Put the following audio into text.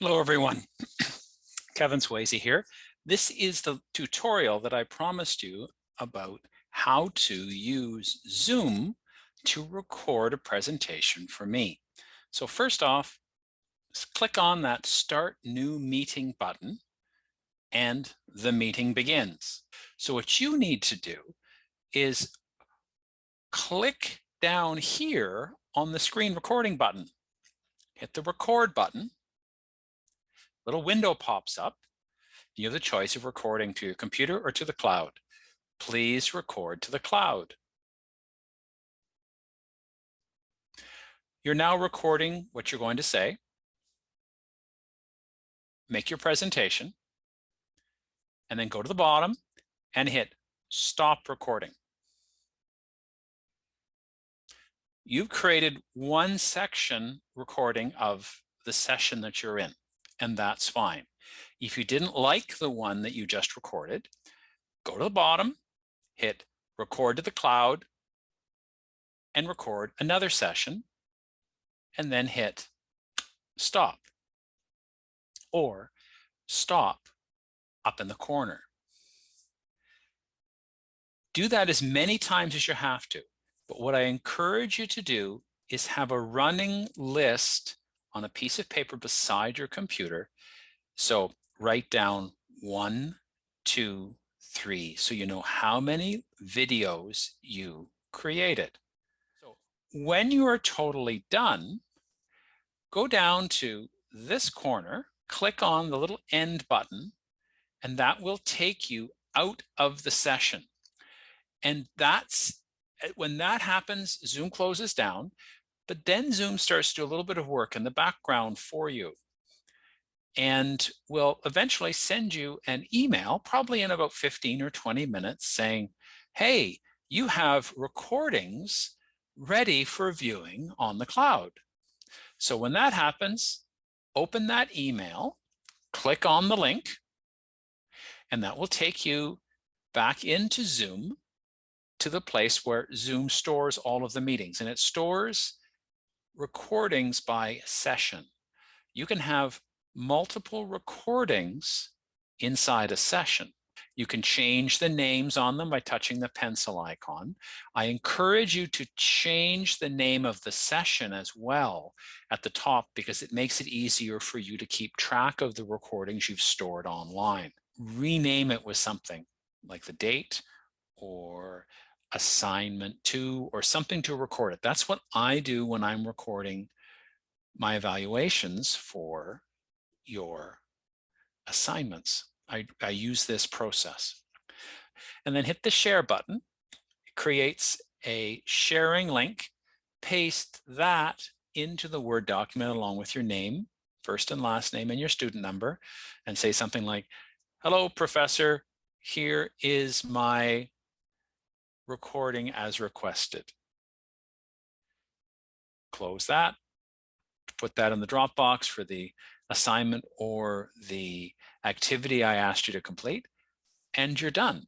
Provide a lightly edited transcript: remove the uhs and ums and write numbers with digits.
Hello, everyone. Kevin Swayze here. This is the tutorial that I promised you about how to use Zoom to record a presentation for me. So first off, click on that Start New Meeting button and the meeting begins. So what you need to do is click down here on the screen recording button. Hit the record button. Little window pops up. You have the choice of recording to your computer or to the cloud. Please record to the cloud. You're now recording what you're going to say. Make your presentation, and then go to the bottom and hit stop recording. You've created one section recording of the session that you're in, and that's fine. If you didn't like the one that you just recorded, go to the bottom, hit record to the cloud, and record another session, and then hit stop or stop up in the corner. Do that as many times as you have to, but what I encourage you to do is have a running list on a piece of paper beside your computer. So write down 1, 2, 3, so you know how many videos you created. So when you are totally done, go down to this corner, click on the little end button, and that will take you out of the session. And when that happens, Zoom closes down, but then Zoom starts to do a little bit of work in the background for you and will eventually send you an email, probably in about 15 or 20 minutes, saying, hey, you have recordings ready for viewing on the cloud. So when that happens, open that email, click on the link, and that will take you back into Zoom to the place where Zoom stores all of the meetings, and it stores recordings by session. You can have multiple recordings inside a session. You can change the names on them by touching the pencil icon. I encourage you to change the name of the session as well at the top, because it makes it easier for you to keep track of the recordings you've stored online. Rename it with something like the date or assignment 2 or something to record it. That's what I do when I'm recording my evaluations for your assignments. I use this process. And then hit the share button. It creates a sharing link. Paste that into the Word document along with your name, first and last name, and your student number, and say something like, hello, professor, here is my recording as requested. Close that, put that in the Dropbox for the assignment or the activity I asked you to complete, and you're done.